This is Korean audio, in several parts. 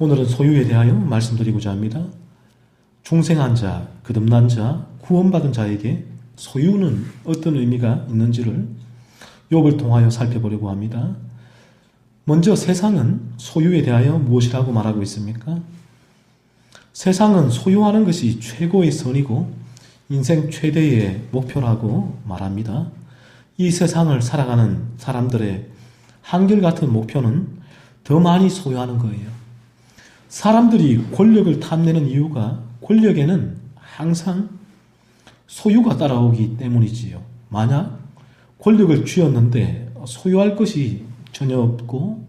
오늘은 소유에 대하여 말씀드리고자 합니다. 중생한 자, 거듭난 자, 구원받은 자에게 소유는 어떤 의미가 있는지를 욥을 통하여 살펴보려고 합니다. 먼저 세상은 소유에 대하여 무엇이라고 말하고 있습니까? 세상은 소유하는 것이 최고의 선이고 인생 최대의 목표라고 말합니다. 이 세상을 살아가는 사람들의 한결같은 목표는 더 많이 소유하는 거예요. 사람들이 권력을 탐내는 이유가 권력에는 항상 소유가 따라오기 때문이지요. 만약 권력을 쥐었는데 소유할 것이 전혀 없고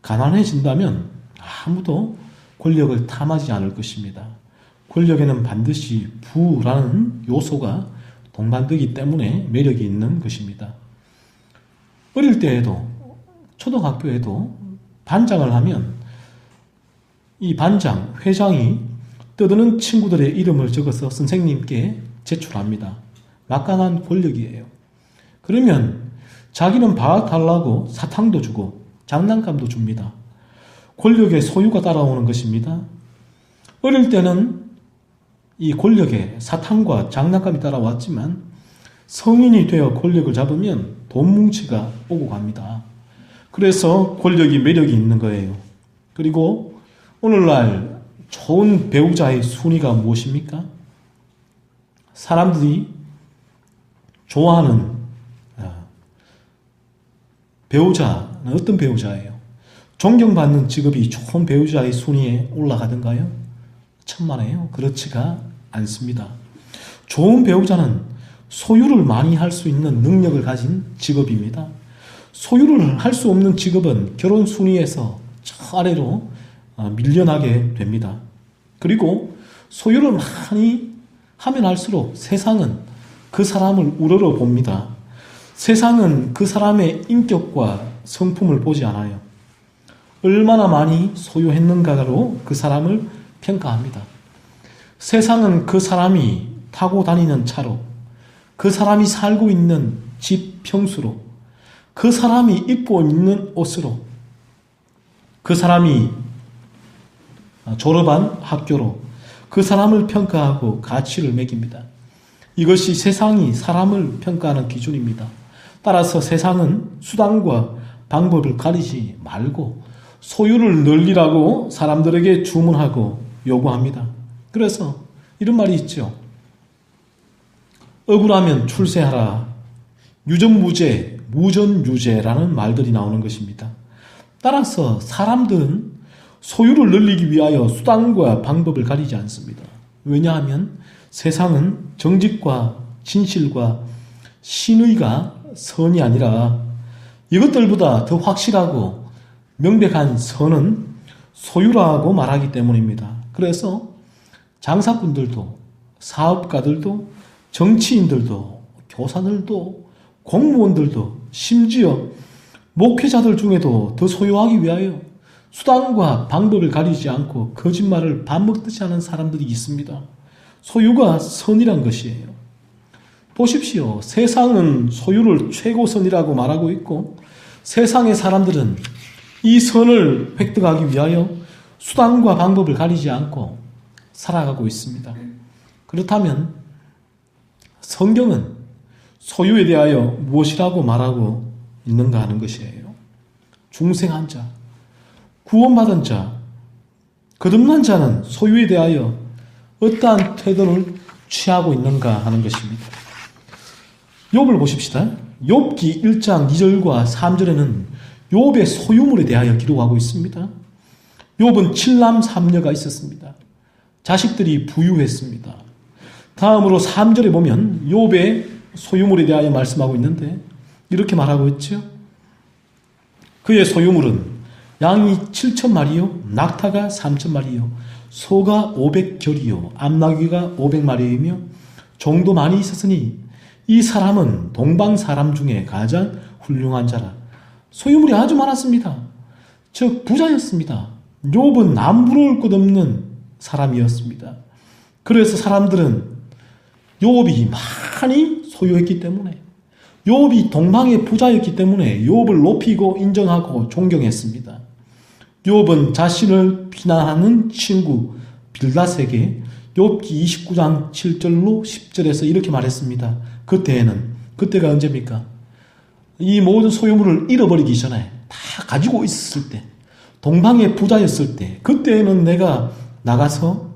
가난해진다면 아무도 권력을 탐하지 않을 것입니다. 권력에는 반드시 부라는 요소가 동반되기 때문에 매력이 있는 것입니다. 어릴 때에도 초등학교에도 반장을 하면 이 반장, 회장이 떠드는 친구들의 이름을 적어서 선생님께 제출합니다. 막강한 권력이에요. 그러면 자기는 봐달라고 사탕도 주고 장난감도 줍니다. 권력의 소유가 따라오는 것입니다. 어릴 때는 이 권력에 사탕과 장난감이 따라왔지만 성인이 되어 권력을 잡으면 돈 뭉치가 오고 갑니다. 그래서 권력이 매력이 있는 거예요. 그리고 오늘날 좋은 배우자의 순위가 무엇입니까? 사람들이 좋아하는 배우자는 어떤 배우자예요? 존경받는 직업이 좋은 배우자의 순위에 올라가던가요? 천만에요. 그렇지가 않습니다. 좋은 배우자는 소유를 많이 할 수 있는 능력을 가진 직업입니다. 소유를 할 수 없는 직업은 결혼 순위에서 저 아래로 밀려나게 됩니다. 그리고 소유를 많이 하면 할수록 세상은 그 사람을 우러러 봅니다. 세상은 그 사람의 인격과 성품을 보지 않아요. 얼마나 많이 소유했는가로 그 사람을 평가합니다. 세상은 그 사람이 타고 다니는 차로, 그 사람이 살고 있는 집 평수로, 그 사람이 입고 있는 옷으로, 그 사람이 졸업한 학교로 그 사람을 평가하고 가치를 매깁니다. 이것이 세상이 사람을 평가하는 기준입니다. 따라서 세상은 수단과 방법을 가리지 말고 소유를 늘리라고 사람들에게 주문하고 요구합니다. 그래서 이런 말이 있죠. 억울하면 출세하라. 유전무죄, 무전유죄라는 말들이 나오는 것입니다. 따라서 사람들은 소유를 늘리기 위하여 수단과 방법을 가리지 않습니다. 왜냐하면 세상은 정직과 진실과 신의가 선이 아니라 이것들보다 더 확실하고 명백한 선은 소유라고 말하기 때문입니다. 그래서 장사꾼들도 사업가들도 정치인들도 교사들도 공무원들도 심지어 목회자들 중에도 더 소유하기 위하여 수단과 방법을 가리지 않고 거짓말을 밥 먹듯이 하는 사람들이 있습니다. 소유가 선이란 것이에요. 보십시오. 세상은 소유를 최고선이라고 말하고 있고 세상의 사람들은 이 선을 획득하기 위하여 수단과 방법을 가리지 않고 살아가고 있습니다. 그렇다면 성경은 소유에 대하여 무엇이라고 말하고 있는가 하는 것이에요. 중생한 자, 구원받은 자, 거듭난 자는 소유에 대하여 어떠한 태도를 취하고 있는가 하는 것입니다. 욥을 보십시다. 욥기 1장 2절과 3절에는 욥의 소유물에 대하여 기록하고 있습니다. 욥은 7남 3녀가 있었습니다. 자식들이 부유했습니다. 다음으로 3절에 보면 욥의 소유물에 대하여 말씀하고 있는데 이렇게 말하고 있죠. 그의 소유물은 양이 7,000마리요, 낙타가 3,000마리요, 소가 500결이요, 암나귀가 500마리이며 종도 많이 있었으니 이 사람은 동방 사람 중에 가장 훌륭한 자라. 소유물이 아주 많았습니다. 즉 부자였습니다. 욥은 남부러울 것 없는 사람이었습니다. 그래서 사람들은 욥이 많이 소유했기 때문에 욥이 동방의 부자였기 때문에 욥을 높이고 인정하고 존경했습니다. 욥은 자신을 비난하는 친구 빌닷에게 욥기 29장 7절로 10절에서 이렇게 말했습니다. 그때가 언제입니까? 이 모든 소유물을 잃어버리기 전에 다 가지고 있었을 때, 동방의 부자였을 때, 그때에는 내가 나가서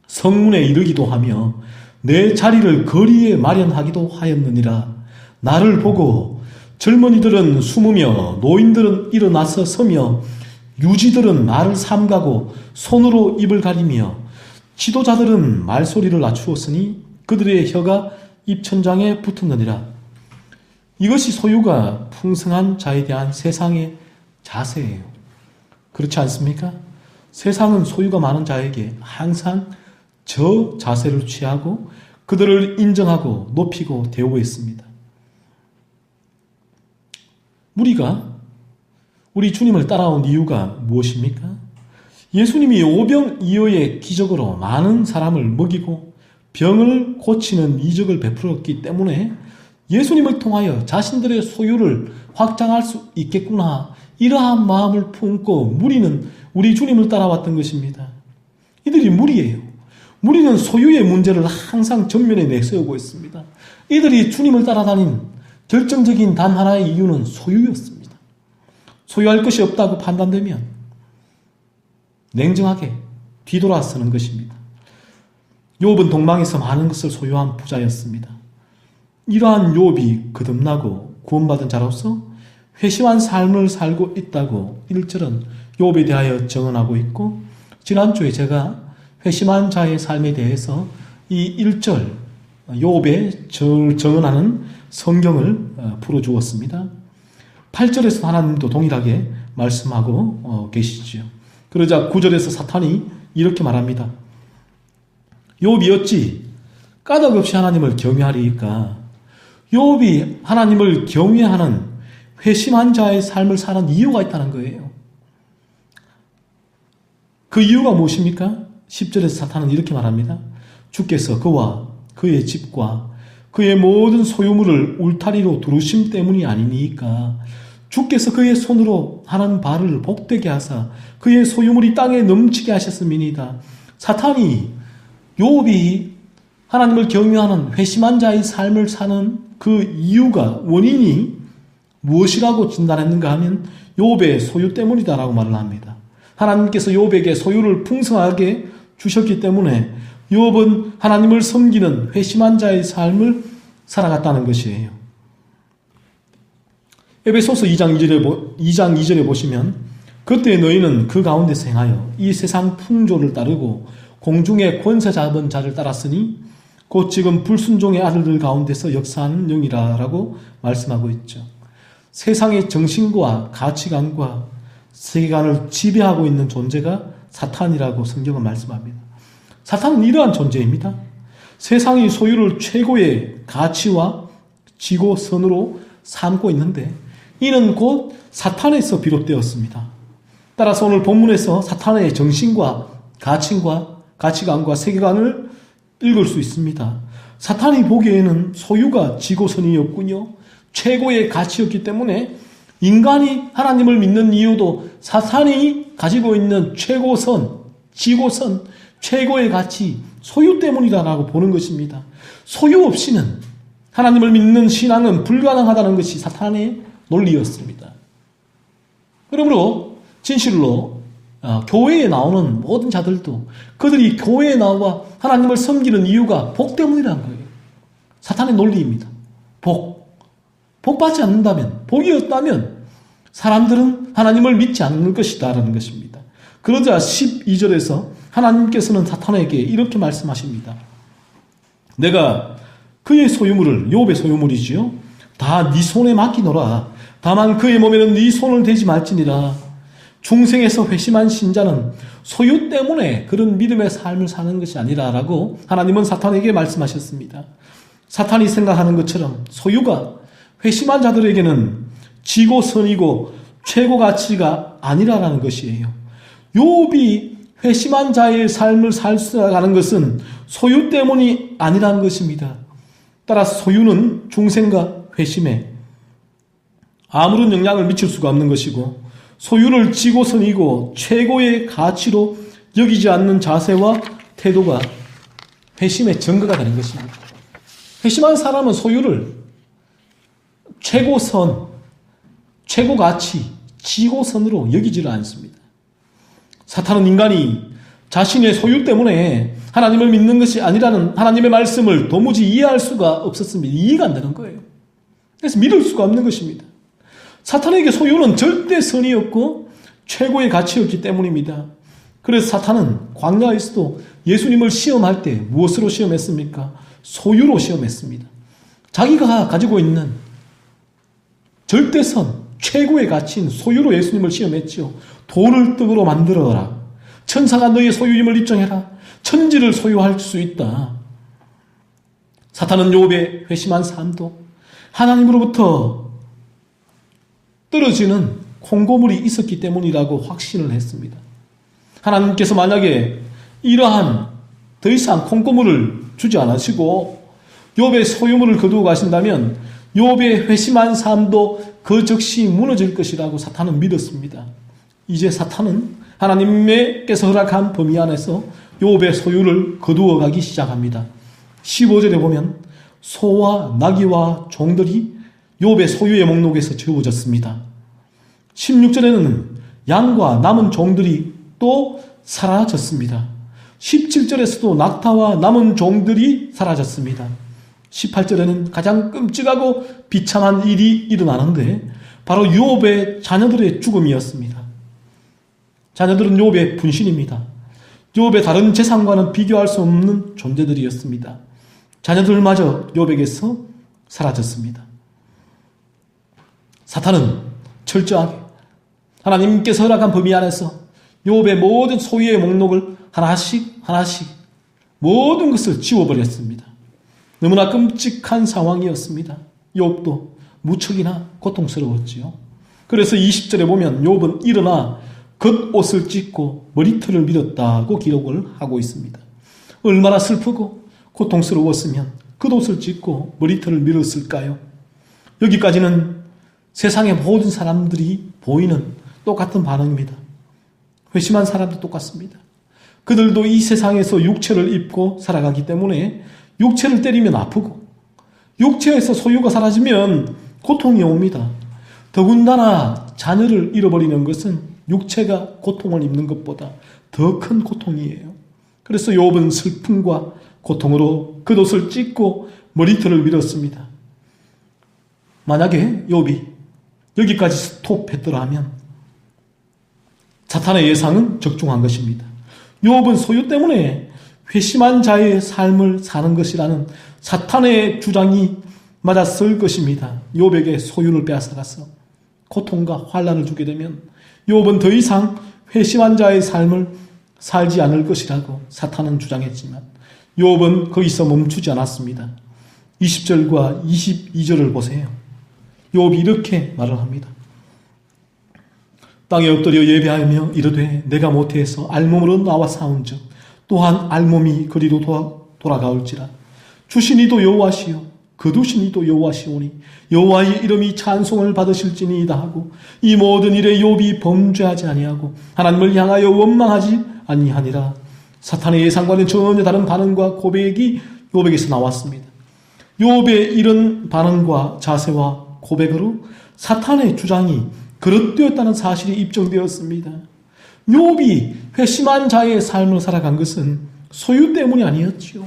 성문에 이르기도 하며 내 자리를 거리에 마련하기도 하였느니라. 나를 보고 젊은이들은 숨으며 노인들은 일어나서 서며 유지들은 말을 삼가고 손으로 입을 가리며 지도자들은 말소리를 낮추었으니 그들의 혀가 입천장에 붙었느니라. 이것이 소유가 풍성한 자에 대한 세상의 자세예요. 그렇지 않습니까? 세상은 소유가 많은 자에게 항상 저 자세를 취하고 그들을 인정하고 높이고 대우고 있습니다. 우리가 우리 주님을 따라온 이유가 무엇입니까? 예수님이 오병이어의 기적으로 많은 사람을 먹이고 병을 고치는 이적을 베풀었기 때문에 예수님을 통하여 자신들의 소유를 확장할 수 있겠구나, 이러한 마음을 품고 무리는 우리 주님을 따라왔던 것입니다. 이들이 무리예요. 무리는 소유의 문제를 항상 전면에 내세우고 있습니다. 이들이 주님을 따라다닌 결정적인 단 하나의 이유는 소유였습니다. 소유할 것이 없다고 판단되면 냉정하게 뒤돌아서는 것입니다. 욥은 동방에서 많은 것을 소유한 부자였습니다. 이러한 욥이 거듭나고 구원받은 자로서 회심한 삶을 살고 있다고 1절은 욥에 대하여 증언하고 있고, 지난주에 제가 회심한 자의 삶에 대해서 이 1절 욥에 증언하는 성경을 풀어주었습니다. 8절에서 하나님도 동일하게 말씀하고 계시지요. 그러자 9절에서 사탄이 이렇게 말합니다. 욥이 어찌 까닭 없이 하나님을 경외하리이까? 욥이 하나님을 경외하는 회심한 자의 삶을 사는 이유가 있다는 거예요. 그 이유가 무엇입니까? 10절에서 사탄은 이렇게 말합니다. 주께서 그와 그의 집과 그의 모든 소유물을 울타리로 두르심 때문이 아니니까. 주께서 그의 손으로 하는 바를 복되게 하사 그의 소유물이 땅에 넘치게 하셨음이니이다. 사탄이 욥이 하나님을 경외하는 회심한 자의 삶을 사는 그 이유가, 원인이 무엇이라고 진단했는가 하면 욥의 소유 때문이다라고 말을 합니다. 하나님께서 욥에게 소유를 풍성하게 주셨기 때문에 욥은 하나님을 섬기는 회심한 자의 삶을 살아갔다는 것이에요. 에베소서 2장 2절에 보시면 그때 너희는 그 가운데서 행하여 이 세상 풍조를 따르고 공중의 권세 잡은 자를 따랐으니 곧 지금 불순종의 아들들 가운데서 역사하는 영이라 라고 말씀하고 있죠. 세상의 정신과 가치관과 세계관을 지배하고 있는 존재가 사탄이라고 성경은 말씀합니다. 사탄은 이러한 존재입니다. 세상의 소유를 최고의 가치와 지고선으로 삼고 있는데 이는 곧 사탄에서 비롯되었습니다. 따라서 오늘 본문에서 사탄의 정신과 가치관과 세계관을 읽을 수 있습니다. 사탄이 보기에는 소유가 지고선이었군요. 최고의 가치였기 때문에 인간이 하나님을 믿는 이유도 사탄이 가지고 있는 최고선, 지고선, 최고의 가치, 소유 때문이다라고 보는 것입니다. 소유 없이는 하나님을 믿는 신앙은 불가능하다는 것이 사탄의 논리였습니다. 그러므로 진실로 교회에 나오는 모든 자들도 그들이 교회에 나와 하나님을 섬기는 이유가 복 때문이라는 거예요. 사탄의 논리입니다. 복 받지 않는다면, 복이 없다면 사람들은 하나님을 믿지 않을 것이다 라는 것입니다. 그러자 12절에서 하나님께서는 사탄에게 이렇게 말씀하십니다. 내가 그의 소유물을, 욥의 소유물이지요, 다 네 손에 맡기노라. 다만 그의 몸에는 네 손을 대지 말지니라. 중생에서 회심한 신자는 소유 때문에 그런 믿음의 삶을 사는 것이 아니라 라고 하나님은 사탄에게 말씀하셨습니다. 사탄이 생각하는 것처럼 소유가 회심한 자들에게는 지고선이고 최고 가치가 아니라라는 것이에요. 욥이 회심한 자의 삶을 살아가는 것은 소유 때문이 아니라는 것입니다. 따라서 소유는 중생과 회심에 아무런 영향을 미칠 수가 없는 것이고, 소유를 지고선이고 최고의 가치로 여기지 않는 자세와 태도가 회심의 증거가 되는 것입니다. 회심한 사람은 소유를 최고선, 최고 가치, 지고선으로 여기지를 않습니다. 사탄은 인간이 자신의 소유 때문에 하나님을 믿는 것이 아니라는 하나님의 말씀을 도무지 이해할 수가 없었습니다. 이해가 안 되는 거예요. 그래서 믿을 수가 없는 것입니다. 사탄에게 소유는 절대 선이었고 최고의 가치였기 때문입니다. 그래서 사탄은 광야에서도 예수님을 시험할 때 무엇으로 시험했습니까? 소유로 시험했습니다. 자기가 가지고 있는 절대선, 최고의 가치인 소유로 예수님을 시험했지요. 돌을 떡으로 만들어라. 천사가 너의 소유임을 입증해라. 천지를 소유할 수 있다. 사탄은 욥의 회심한 삶도 하나님으로부터 떨어지는 콩고물이 있었기 때문이라고 확신을 했습니다. 하나님께서 만약에 이러한 더 이상 콩고물을 주지 않으시고 욥의 소유물을 거두어 가신다면 욥의 회심한 삶도 그 즉시 무너질 것이라고 사탄은 믿었습니다. 이제 사탄은 하나님께서 허락한 범위 안에서 욥의 소유를 거두어 가기 시작합니다. 15절에 보면 소와 나귀와 종들이 욥의 소유의 목록에서 지워졌습니다. 16절에는 양과 남은 종들이 또 사라졌습니다. 17절에서도 낙타와 남은 종들이 사라졌습니다. 18절에는 가장 끔찍하고 비참한 일이 일어나는데 바로 욥의 자녀들의 죽음이었습니다. 자녀들은 욥의 분신입니다. 욥의 다른 재산과는 비교할 수 없는 존재들이었습니다. 자녀들마저 욥에게서 사라졌습니다. 사탄은 철저하게 하나님께서 허락한 범위 안에서 욥의 모든 소유의 목록을 하나씩 모든 것을 지워버렸습니다. 너무나 끔찍한 상황이었습니다. 욥도 무척이나 고통스러웠지요. 그래서 20절에 보면 욥은 일어나 겉옷을 찢고 머리털을 밀었다고 기록을 하고 있습니다. 얼마나 슬프고 고통스러웠으면 겉옷을 찢고 머리털을 밀었을까요? 여기까지는 세상의 모든 사람들이 보이는 똑같은 반응입니다. 회심한 사람도 똑같습니다. 그들도 이 세상에서 육체를 입고 살아가기 때문에 육체를 때리면 아프고 육체에서 소유가 사라지면 고통이 옵니다. 더군다나 자녀를 잃어버리는 것은 육체가 고통을 입는 것보다 더 큰 고통이에요. 그래서 욥은 슬픔과 고통으로 겉옷을 찢고 머리털을 밀었습니다. 만약에 욥이 여기까지 스톱했더라면 사탄의 예상은 적중한 것입니다. 욥은 소유 때문에 회심한 자의 삶을 사는 것이라는 사탄의 주장이 맞았을 것입니다. 욥에게 소유를 빼앗아가서 고통과 환난을 주게 되면 욥은 더 이상 회심한 자의 삶을 살지 않을 것이라고 사탄은 주장했지만 욥은 거기서 멈추지 않았습니다. 20절과 22절을 보세요. 욥이 이렇게 말을 합니다. 땅에 엎드려 예배하며 이르되 내가 모태에서 알몸으로 나와 싸운즉 또한 알몸이 그리로 돌아가올지라. 주신 이도 여호와시요 거두신 이도 여호와시오니 여호와의 이름이 찬송을 받으실지니이다 하고 이 모든 일에 욥이 범죄하지 아니하고 하나님을 향하여 원망하지 아니하니라. 사탄의 예상과는 전혀 다른 반응과 고백이 욥에게서 나왔습니다. 욥의 이런 반응과 자세와 고백으로 사탄의 주장이 그릇되었다는 사실이 입증되었습니다. 욥이 회심한 자의 삶을 살아간 것은 소유 때문이 아니었지요.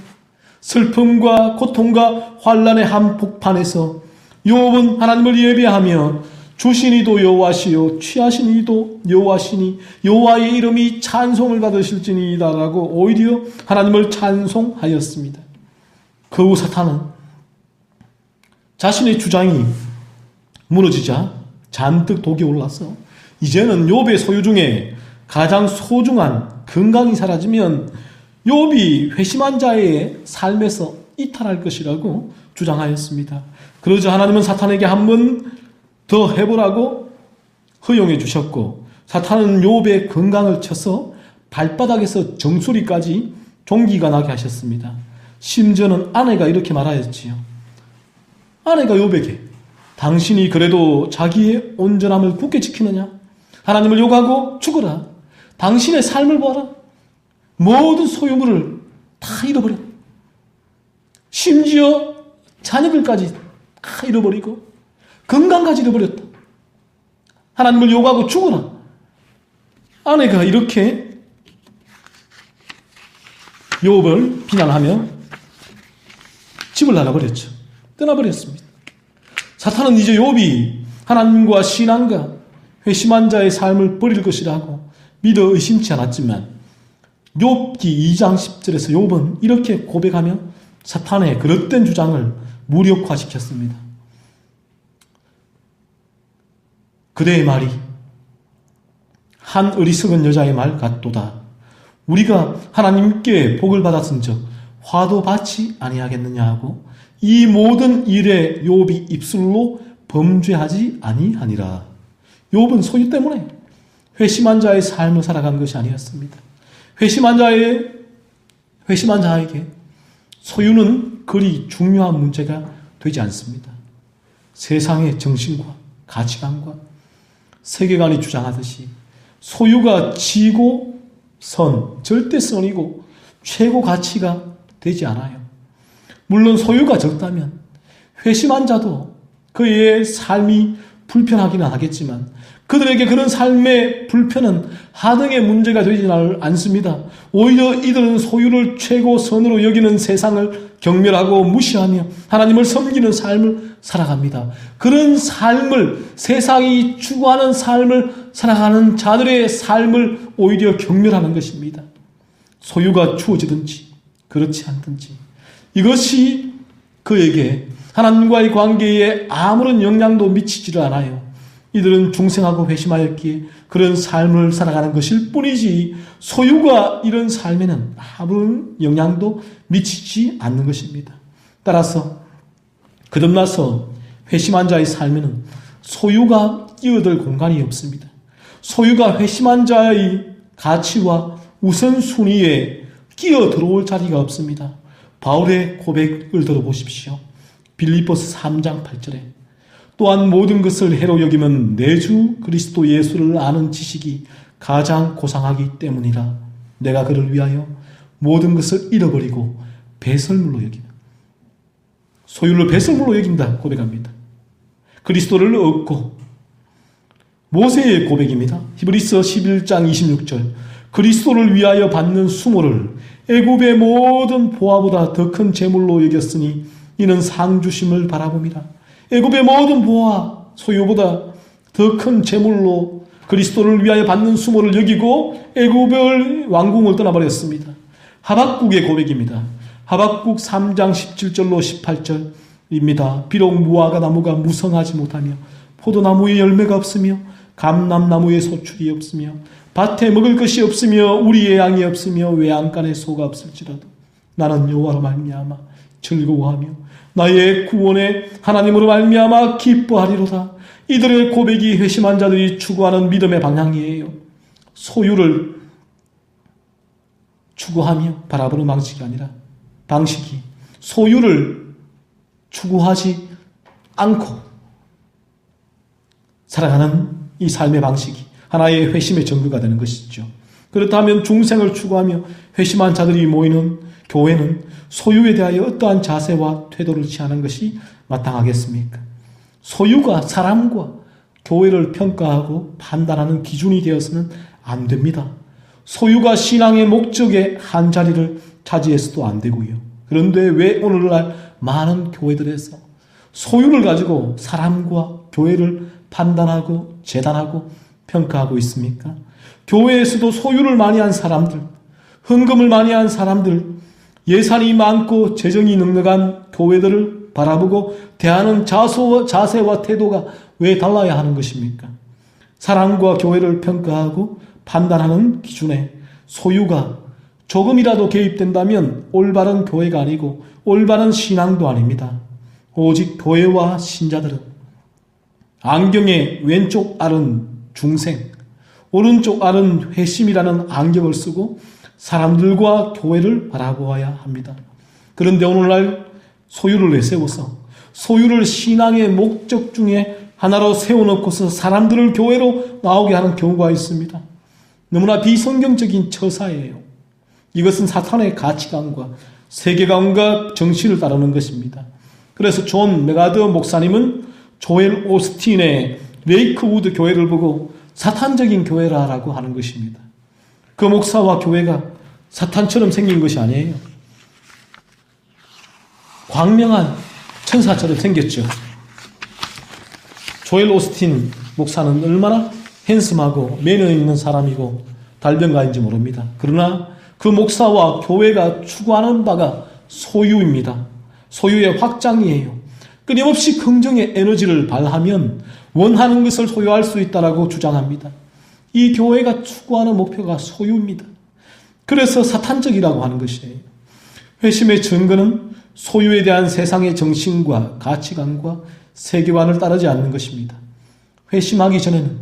슬픔과 고통과 환난의 한복판에서 욥은 하나님을 예배하며 주신 이도 여호와시요 취하신 이도 여호와시니 여호와의 이름이 찬송을 받으실지니이다라고 오히려 하나님을 찬송하였습니다. 그 후 사탄은 자신의 주장이 무너지자 잔뜩 독이 올라서 이제는 욥의 소유 중에 가장 소중한 건강이 사라지면 욥이 회심한 자의 삶에서 이탈할 것이라고 주장하였습니다. 그러자 하나님은 사탄에게 한 번 더 해보라고 허용해 주셨고 사탄은 욥의 건강을 쳐서 발바닥에서 정수리까지 종기가 나게 하셨습니다. 심지어는 아내가 이렇게 말하였지요. 아내가 욥에게 당신이 그래도 자기의 온전함을 굳게 지키느냐? 하나님을 욕하고 죽어라. 당신의 삶을 보아라. 모든 소유물을 다 잃어버려. 심지어 자녀들까지 다 잃어버리고 건강까지 잃어버렸다. 하나님을 욕하고 죽어라. 아내가 이렇게 욥을 비난하며 집을 나가버렸죠. 떠나버렸습니다. 사탄은 이제 욥이 하나님과 신앙과 회심한 자의 삶을 버릴 것이라고 믿어 의심치 않았지만 욥기 2장 10절에서 욥은 이렇게 고백하며 사탄의 그릇된 주장을 무력화시켰습니다. 그대의 말이 한 어리석은 여자의 말 같도다. 우리가 하나님께 복을 받았은즉 화도 받지 아니하겠느냐 하고 이 모든 일에 욥이 입술로 범죄하지 아니하니라. 욥은 소유 때문에 회심한 자의 삶을 살아간 것이 아니었습니다. 회심한 자에게 소유는 그리 중요한 문제가 되지 않습니다. 세상의 정신과 가치관과 세계관이 주장하듯이 소유가 지고선, 절대선이고 최고 가치가 되지 않아요. 물론 소유가 적다면 회심한 자도 그의 삶이 불편하기는 하겠지만 그들에게 그런 삶의 불편은 하등의 문제가 되지는 않습니다. 오히려 이들은 소유를 최고선으로 여기는 세상을 경멸하고 무시하며 하나님을 섬기는 삶을 살아갑니다. 그런 삶을, 세상이 추구하는 삶을 살아가는 자들의 삶을 오히려 경멸하는 것입니다. 소유가 주어지든지 그렇지 않든지 이것이 그에게 하나님과의 관계에 아무런 영향도 미치지를 않아요. 이들은 중생하고 회심하였기에 그런 삶을 살아가는 것일 뿐이지 소유가 이런 삶에는 아무런 영향도 미치지 않는 것입니다. 따라서 거듭나서 회심한 자의 삶에는 소유가 끼어들 공간이 없습니다. 소유가 회심한 자의 가치와 우선순위에 끼어 들어올 자리가 없습니다. 바울의 고백을 들어보십시오. 빌립보서 3장 8절에 또한 모든 것을 해로 여기면 내 주 그리스도 예수를 아는 지식이 가장 고상하기 때문이라. 내가 그를 위하여 모든 것을 잃어버리고 배설물로 여기며 소유를 배설물로 여긴다 고백합니다. 그리스도를 얻고 모세의 고백입니다. 히브리서 11장 26절 그리스도를 위하여 받는 수모를 애굽의 모든 보화보다 더 큰 재물로 여겼으니 이는 상 주심을 바라봅니다. 애굽의 모든 보화 소유보다 더 큰 재물로 그리스도를 위하여 받는 수모를 여기고 애굽의 왕궁을 떠나버렸습니다. 하박국의 고백입니다. 하박국 3장 17절로 18절입니다. 비록 무화과 나무가 무성하지 못하며 포도나무에 열매가 없으며 감람나무에 소출이 없으며 밭에 먹을 것이 없으며 우리의 양이 없으며 외양간에 소가 없을지라도 나는 여호와로 말미암아 즐거워하며 나의 구원의 하나님으로 말미암아 기뻐하리로다. 이들의 고백이 회심한 자들이 추구하는 믿음의 방향이에요. 소유를 추구하며 바라보는 방식이 소유를 추구하지 않고 살아가는 이 삶의 방식이 하나의 회심의 증거가 되는 것이죠. 그렇다면 중생을 추구하며 회심한 자들이 모이는 교회는 소유에 대하여 어떠한 자세와 태도를 취하는 것이 마땅하겠습니까? 소유가 사람과 교회를 평가하고 판단하는 기준이 되어서는 안 됩니다. 소유가 신앙의 목적의 한 자리를 차지해서도 안 되고요. 그런데 왜 오늘날 많은 교회들에서 소유를 가지고 사람과 교회를 판단하고 재단하고 평가하고 있습니까? 교회에서도 소유를 많이 한 사람들, 헌금을 많이 한 사람들, 예산이 많고 재정이 넉넉한 교회들을 바라보고 대하는 자세와 태도가 왜 달라야 하는 것입니까? 사람과 교회를 평가하고 판단하는 기준에 소유가 조금이라도 개입된다면 올바른 교회가 아니고 올바른 신앙도 아닙니다. 오직 교회와 신자들은 안경의 왼쪽 알은 중생, 오른쪽 알은 회심이라는 안경을 쓰고 사람들과 교회를 바라보아야 합니다. 그런데 오늘날 소유를 내세워서 소유를 신앙의 목적 중에 하나로 세워놓고서 사람들을 교회로 나오게 하는 경우가 있습니다. 너무나 비성경적인 처사예요. 이것은 사탄의 가치관과 세계관과 정신을 따르는 것입니다. 그래서 존 메가더 목사님은 조엘 오스틴의 레이크우드 교회를 보고 사탄적인 교회라고 하는 것입니다. 그 목사와 교회가 사탄처럼 생긴 것이 아니에요. 광명한 천사처럼 생겼죠. 조엘 오스틴 목사는 얼마나 핸섬하고 매너 있는 사람이고 달변가인지 모릅니다. 그러나 그 목사와 교회가 추구하는 바가 소유입니다. 소유의 확장이에요. 끊임없이 긍정의 에너지를 발하면 원하는 것을 소유할 수 있다고 주장합니다. 이 교회가 추구하는 목표가 소유입니다. 그래서 사탄적이라고 하는 것이에요. 회심의 증거는 소유에 대한 세상의 정신과 가치관과 세계관을 따르지 않는 것입니다. 회심하기 전에는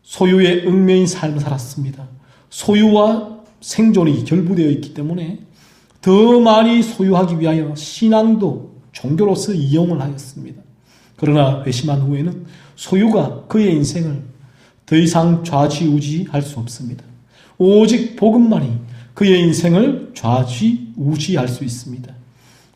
소유의 얽매인 삶을 살았습니다. 소유와 생존이 결부되어 있기 때문에 더 많이 소유하기 위하여 신앙도 종교로서 이용을 하였습니다. 그러나 회심한 후에는 소유가 그의 인생을 더 이상 좌지우지할 수 없습니다. 오직 복음만이 그의 인생을 좌지우지할 수 있습니다.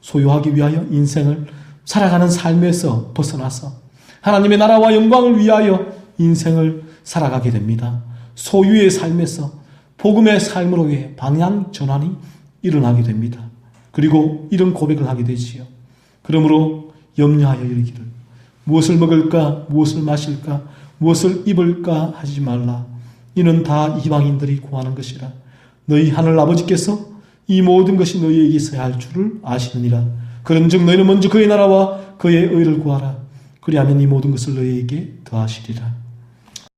소유하기 위하여 인생을 살아가는 삶에서 벗어나서 하나님의 나라와 영광을 위하여 인생을 살아가게 됩니다. 소유의 삶에서 복음의 삶으로의 방향 전환이 일어나게 됩니다. 그리고 이런 고백을 하게 되지요. 그러므로 염려하여 이르기를 무엇을 먹을까, 무엇을 마실까, 무엇을 입을까 하지 말라. 이는 다 이방인들이 구하는 것이라. 너희 하늘 아버지께서 이 모든 것이 너희에게 있어야 할 줄을 아시느니라. 그런즉 너희는 먼저 그의 나라와 그의 의를 구하라. 그리하면 이 모든 것을 너희에게 더하시리라.